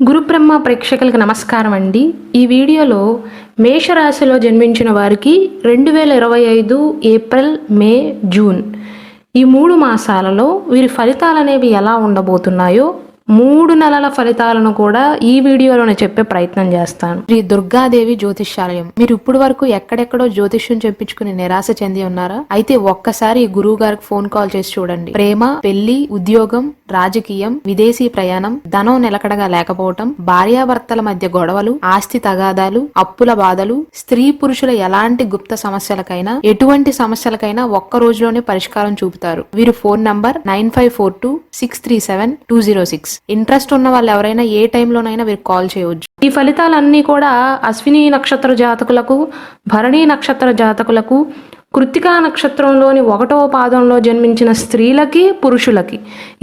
గురుబ్రహ్మ ప్రేక్షకులకు నమస్కారం అండి. ఈ వీడియోలో మేషరాశిలో జన్మించిన వారికి 2025 ఏప్రిల్, మే, జూన్ ఈ 3 మాసాలలో వీరి ఫలితాలు అనేవి ఎలా ఉండబోతున్నాయో 3 నెలల ఫలితాలను కూడా ఈ వీడియోలోనే చెప్పే ప్రయత్నం చేస్తాను. శ్రీ దుర్గాదేవి జ్యోతిష్యాలయం. మీరు ఇప్పుడు వరకు ఎక్కడెక్కడో జ్యోతిష్యం చెప్పించుకుని నిరాశ చెంది ఉన్నారా? అయితే ఒక్కసారి గురువు గారికి ఫోన్ కాల్ చేసి చూడండి. ప్రేమ, పెళ్లి, ఉద్యోగం, రాజకీయం, విదేశీ ప్రయాణం, ధనం నిలకడగా లేకపోవటం, భార్యాభర్తల మధ్య గొడవలు, ఆస్తి తగాదాలు, అప్పుల బాధలు, స్త్రీ పురుషుల ఎలాంటి గుప్త సమస్యలకైనా ఎటువంటి సమస్యలకైనా ఒక్క రోజులోనే పరిష్కారం చూపుతారు. వీరి ఫోన్ నంబర్ 9542637206. ఇంట్రెస్ట్ ఉన్న వాళ్ళు ఎవరైనా ఏ టైంలోనైనా వీరికి కాల్ చేయవచ్చు. ఈ ఫలితాలన్నీ కూడా అశ్విని నక్షత్ర జాతకులకు, భరణి నక్షత్ర జాతకులకు, కృత్తికా నక్షత్రంలోని 1వ పాదంలో జన్మించిన స్త్రీలకి, పురుషులకి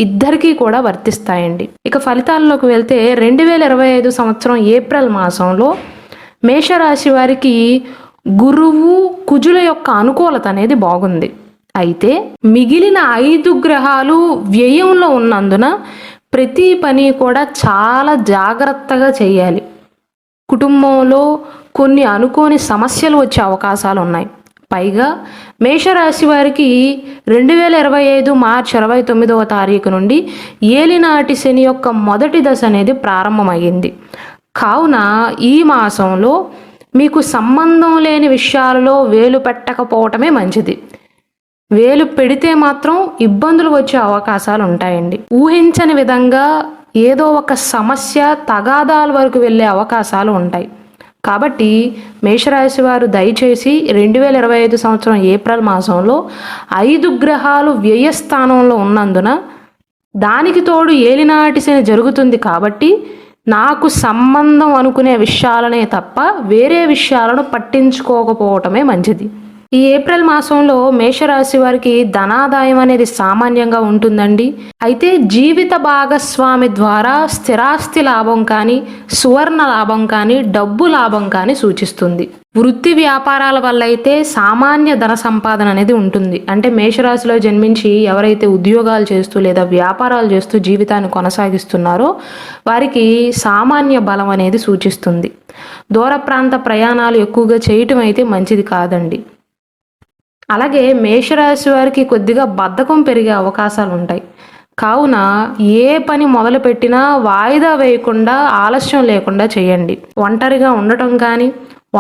ఇద్దరికీ కూడా వర్తిస్తాయండి. ఇక ఫలితాల్లోకి వెళ్తే 2025 సంవత్సరం ఏప్రిల్ మాసంలో మేషరాశి వారికి గురువు, కుజుల యొక్క అనుకూలత అనేది బాగుంది. అయితే మిగిలిన 5 గ్రహాలు వ్యయంలో ఉన్నందున ప్రతి పని కూడా చాలా జాగ్రత్తగా చేయాలి. కుటుంబంలో కొన్ని అనుకోని సమస్యలు వచ్చే అవకాశాలు ఉన్నాయి. పైగా మేషరాశి వారికి 2025 మార్చి 29వ తారీఖు నుండి ఏలినాటి శని యొక్క మొదటి దశ అనేది ప్రారంభమైంది. కావున ఈ మాసంలో మీకు సంబంధం లేని విషయాలలో వేలు పెట్టకపోవటమే మంచిది. వేలు పెడితే మాత్రం ఇబ్బందులు వచ్చే అవకాశాలు ఉంటాయండి. ఊహించని విధంగా ఏదో ఒక సమస్య తగాదాల వరకు వెళ్ళే అవకాశాలు ఉంటాయి. కాబట్టి మేషరాశి వారు దయచేసి 2025 సంవత్సరం ఏప్రిల్ మాసంలో 5 గ్రహాలు వ్యయస్థానంలో ఉన్నందున దానికి తోడు ఏలినాటి శని జరుగుతుంది. కాబట్టి నాకు సంబంధం అనుకునే విషయాలనే తప్ప వేరే విషయాలను పట్టించుకోకపోవటమే మంచిది. ఈ ఏప్రిల్ మాసంలో మేషరాశి వారికి ధనాదాయం అనేది సామాన్యంగా ఉంటుందండి. అయితే జీవిత భాగస్వామి ద్వారా స్థిరాస్తి లాభం కానీ, సువర్ణ లాభం కానీ, డబ్బు లాభం కానీ సూచిస్తుంది. వృత్తి వ్యాపారాల వల్ల అయితే సామాన్య ధన సంపాదన అనేది ఉంటుంది. అంటే మేషరాశిలో జన్మించి ఎవరైతే ఉద్యోగాలు చేస్తూ లేదా వ్యాపారాలు చేస్తూ జీవితాన్ని కొనసాగిస్తున్నారో వారికి సామాన్య బలం అనేది సూచిస్తుంది. దూర ప్రాంత ప్రయాణాలు ఎక్కువగా చేయటం అయితే మంచిది కాదండి. అలాగే మేషరాశి వారికి కొద్దిగా బద్ధకం పెరిగే అవకాశాలు ఉంటాయి. కావున ఏ పని మొదలుపెట్టినా వాయిదా వేయకుండా, ఆలస్యం లేకుండా చేయండి. ఒంటరిగా ఉండటం కానీ,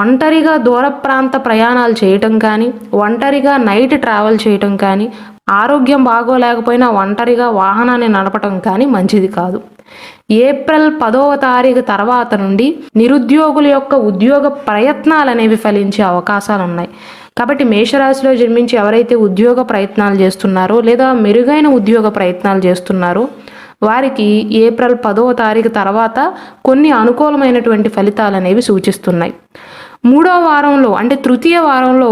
ఒంటరిగా దూర ప్రాంత ప్రయాణాలు చేయటం కానీ, ఒంటరిగా నైట్ ట్రావెల్ చేయటం కానీ, ఆరోగ్యం బాగోలేకపోయినా ఒంటరిగా వాహనాన్ని నడపటం కానీ మంచిది కాదు. ఏప్రిల్ 10వ తారీఖు తర్వాత నుండి నిరుద్యోగుల యొక్క ఉద్యోగ ప్రయత్నాలు అనేవి ఫలించే అవకాశాలు ఉన్నాయి. కాబట్టి మేషరాశిలో జన్మించి ఎవరైతే ఉద్యోగ ప్రయత్నాలు చేస్తున్నారో లేదా మెరుగైన ఉద్యోగ ప్రయత్నాలు చేస్తున్నారో వారికి ఏప్రిల్ 10వ తారీఖు తర్వాత కొన్ని అనుకూలమైనటువంటి ఫలితాలు అనేవి సూచిస్తున్నాయి. 3వ వారంలో అంటే తృతీయ వారంలో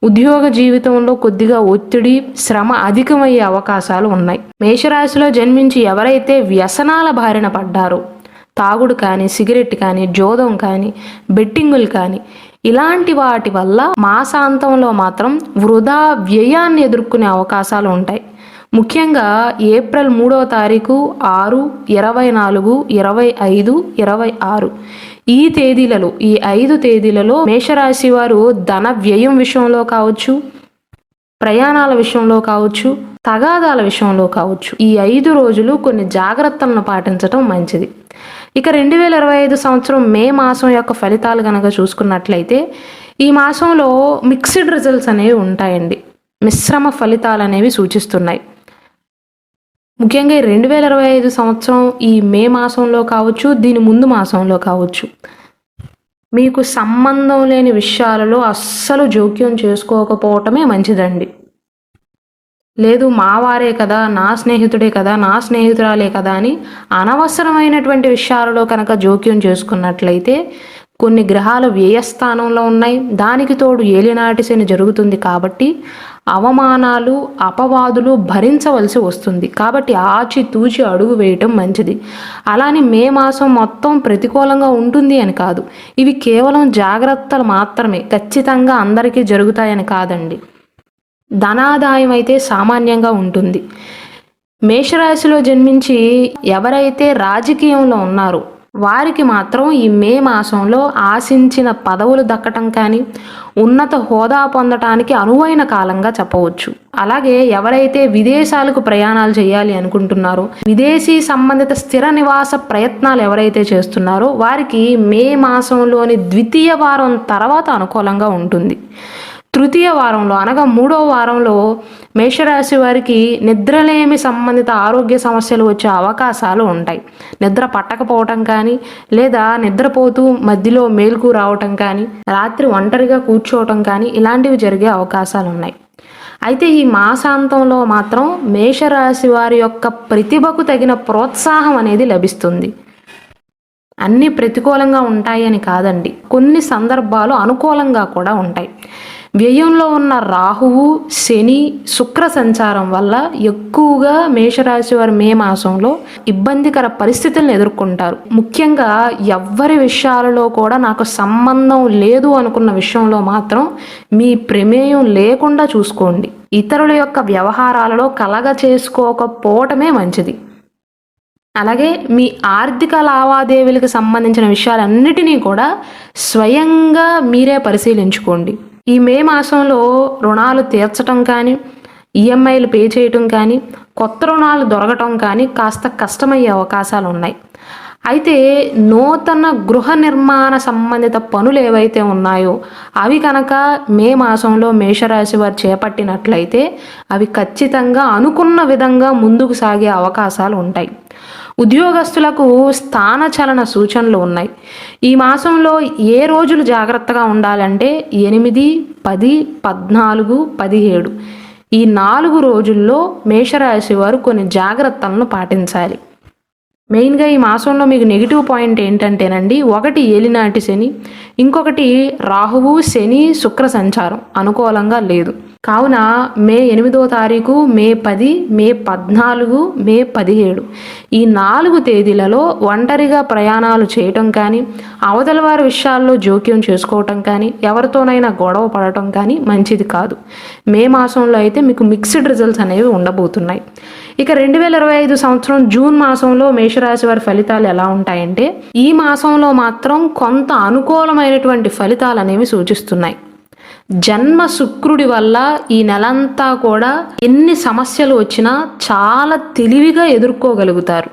ఉద్యోగ జీవితంలో కొద్దిగా ఒత్తిడి, శ్రమ అధికమయ్యే అవకాశాలు ఉన్నాయి. మేషరాశిలో జన్మించి ఎవరైతే వ్యసనాల బారిన పడ్డారో, తాగుడు కానీ, సిగరెట్ కానీ, జోదం కానీ, బెట్టింగులు కానీ ఇలాంటి వాటి వల్ల మాసాంతంలో మాత్రం వృధా వ్యయాన్ని ఎదుర్కొనే అవకాశాలు ఉంటాయి. ముఖ్యంగా ఏప్రిల్ 3వ తారీఖు, 6, 24, 25, 26 ఈ తేదీలలో, ఈ 5 తేదీలలో మేషరాశి వారు ధన వ్యయం విషయంలో కావచ్చు, ప్రయాణాల విషయంలో కావచ్చు, తగాదాల విషయంలో కావచ్చు, ఈ 5 రోజులు కొన్ని జాగ్రత్తలను పాటించడం మంచిది. ఇక 2025 సంవత్సరం మే మాసం యొక్క ఫలితాలు కనుక చూసుకున్నట్లయితే ఈ మాసంలో మిక్స్డ్ రిజల్ట్స్ అనేవి ఉంటాయండి. మిశ్రమ ఫలితాలు అనేవి సూచిస్తున్నాయి. ముఖ్యంగా 2025 సంవత్సరం ఈ మే మాసంలో కావచ్చు, దీని ముందు మాసంలో కావచ్చు, మీకు సంబంధం లేని విషయాలలో అస్సలు జోక్యం చేసుకోకపోవటమే మంచిదండి. లేదు మావారే కదా, నా స్నేహితుడే కదా, నా స్నేహితురాలే కదా అని అనవసరమైనటువంటి విషయాలలో కనుక జోక్యం చేసుకున్నట్లయితే కొన్ని గ్రహాలు వ్యయస్థానంలో ఉన్నాయి. దానికి తోడు ఏలినాటి శని జరుగుతుంది. కాబట్టి అవమానాలు, అపవాదులు భరించవలసి వస్తుంది. కాబట్టి ఆచితూచి అడుగు వేయటం మంచిది. అలానే మే మాసం మొత్తం ప్రతికూలంగా ఉంటుంది అని కాదు. ఇవి కేవలం జాగ్రత్తలు మాత్రమే, ఖచ్చితంగా అందరికీ జరుగుతాయని కాదండి. ధనాదాయం అయితే సామాన్యంగా ఉంటుంది. మేషరాశిలో జన్మించి ఎవరైతే రాజకీయంలో ఉన్నారో వారికి మాత్రం ఈ మే మాసంలో ఆశించిన పదవులు దక్కటం కానీ ఉన్నత హోదా పొందటానికి అనువైన కాలంగా చెప్పవచ్చు. అలాగే ఎవరైతే విదేశాలకు ప్రయాణాలు చేయాలి అనుకుంటున్నారో, విదేశీ సంబంధిత స్థిర నివాస ప్రయత్నాలు ఎవరైతే చేస్తున్నారో వారికి మే మాసంలోని ద్వితీయ వారం తర్వాత అనుకూలంగా ఉంటుంది. తృతీయ వారంలో అనగా 3వ వారంలో మేషరాశి వారికి నిద్రలేమి సంబంధిత ఆరోగ్య సమస్యలు వచ్చే అవకాశాలు ఉంటాయి. నిద్ర పట్టకపోవటం కానీ, లేదా నిద్రపోతూ మధ్యలో మేల్కు రావటం కానీ, రాత్రి ఒంటరిగా కూర్చోవటం కానీ ఇలాంటివి జరిగే అవకాశాలు ఉన్నాయి. అయితే ఈ మాసాంతంలో మాత్రం మేషరాశి వారి యొక్క ప్రతిభకు తగిన ప్రోత్సాహం అనేది లభిస్తుంది. అన్నీ ప్రతికూలంగా ఉంటాయి అని కాదండి, కొన్ని సందర్భాలు అనుకూలంగా కూడా ఉంటాయి. వ్యయంలో ఉన్న రాహువు, శని, శుక్ర సంచారం వల్ల ఎక్కువగా మేషరాశి వారు మే మాసంలో ఇబ్బందికర పరిస్థితులను ఎదుర్కొంటారు. ముఖ్యంగా ఎవ్వరి విషయాలలో కూడా నాకు సంబంధం లేదు అనుకున్న విషయంలో మాత్రం మీ ప్రమేయం లేకుండా చూసుకోండి. ఇతరుల యొక్క వ్యవహారాలలో కలగ చేసుకోకపోవటమే మంచిది. అలాగే మీ ఆర్థిక లావాదేవీలకు సంబంధించిన విషయాలన్నిటినీ కూడా స్వయంగా మీరే పరిశీలించుకోండి. ఈ మే మాసంలో రుణాలు తీర్చటం కానీ, ఈఎంఐలు పే చేయటం కానీ, కొత్త రుణాలు దొరకటం కానీ కాస్త కష్టమయ్యే అవకాశాలు ఉన్నాయి. అయితే నూతన గృహ నిర్మాణ సంబంధిత పనులు ఏవైతే ఉన్నాయో అవి కనుక మే మాసంలో మేషరాశి వారు చేపట్టినట్లయితే అవి ఖచ్చితంగా అనుకున్న విధంగా ముందుకు సాగే అవకాశాలు ఉంటాయి. ఉద్యోగస్తులకు స్థానచలన సూచనలు ఉన్నాయి. ఈ మాసంలో ఏ రోజులు జాగ్రత్తగా ఉండాలంటే 8, 10, 14, 17 ఈ 4 రోజుల్లో మేషరాశి వారు కొన్ని జాగ్రత్తలను పాటించాలి. మెయిన్గా ఈ మాసంలో మీకు నెగిటివ్ పాయింట్ ఏంటంటేనండి, ఒకటి ఏలినాటి శని, ఇంకొకటి రాహువు, శని, శుక్ర సంచారం అనుకూలంగా లేదు. కావున మే 8వ తారీఖు, మే 10, మే 14, మే 17 ఈ 4 తేదీలలో ఒంటరిగా ప్రయాణాలు చేయటం కానీ, అవతల వారి విషయాల్లో జోక్యం చేసుకోవటం కానీ, ఎవరితోనైనా గొడవ పడటం కానీ మంచిది కాదు. మే మాసంలో అయితే మీకు మిక్స్డ్ రిజల్ట్స్ అనేవి ఉండబోతున్నాయి. ఇక 2025 సంవత్సరం జూన్ మాసంలో మేషరాశి వారి ఫలితాలు ఎలా ఉంటాయంటే, ఈ మాసంలో మాత్రం కొంత అనుకూలమైనటువంటి ఫలితాలు అనేవి సూచిస్తున్నాయి. జన్మ శుక్రుడి వల్ల ఈ నెలంతా కూడా ఎన్ని సమస్యలు వచ్చినా చాలా తెలివిగా ఎదుర్కోగలుగుతారు,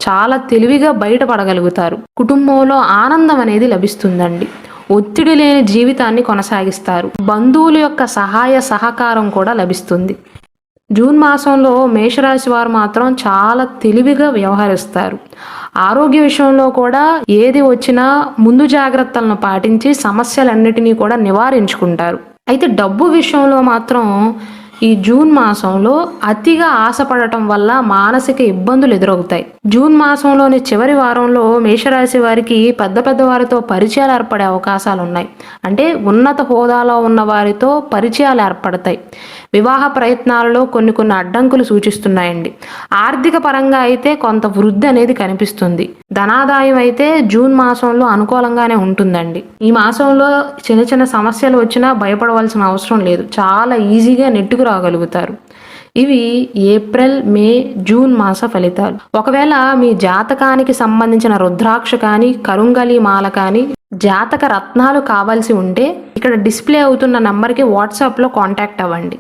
చాలా తెలివిగా బయటపడగలుగుతారు. కుటుంబంలో ఆనందం అనేది లభిస్తుందండి. ఒత్తిడి లేని జీవితాన్ని కొనసాగిస్తారు. బంధువుల యొక్క సహాయ సహకారం కూడా లభిస్తుంది. జూన్ మాసంలో మేషరాశి వారు మాత్రం చాలా తెలివిగా వ్యవహరిస్తారు. ఆరోగ్య విషయంలో కూడా ఏది వచ్చినా ముందు జాగ్రత్తలను పాటించి సమస్యలన్నిటినీ కూడా నివారించుకుంటారు. అయితే డబ్బు విషయంలో మాత్రం ఈ జూన్ మాసంలో అతిగా ఆశపడటం వల్ల మానసిక ఇబ్బందులు ఎదురవుతాయి. జూన్ మాసంలోని చివరి వారంలో మేషరాశి వారికి పెద్ద వారితో పరిచయాలు ఏర్పడే అవకాశాలు ఉన్నాయి. అంటే ఉన్నత హోదాలో ఉన్న వారితో పరిచయాలు ఏర్పడతాయి. వివాహ ప్రయత్నాలలో కొన్ని అడ్డంకులు సూచిస్తున్నాయండి. ఆర్థిక పరంగా అయితే కొంత వృద్ధి అనేది కనిపిస్తుంది. ధనాదాయం అయితే జూన్ మాసంలో అనుకూలంగానే ఉంటుందండి. ఈ మాసంలో చిన్న సమస్యలు వచ్చినా భయపడవలసిన అవసరం లేదు. చాలా ఈజీగా నెట్టుకు రాగలుగుతారు. ఇవి ఏప్రిల్, మే, జూన్ మాస ఫలితాలు. ఒకవేళ మీ జాతకానికి సంబంధించిన రుద్రాక్ష కానీ, కరుంగలి మాల కానీ, జాతక రత్నాలు కావాల్సి ఉంటే ఇక్కడ డిస్ప్లే అవుతున్న నంబర్కి వాట్సాప్లో కాంటాక్ట్ అవ్వండి.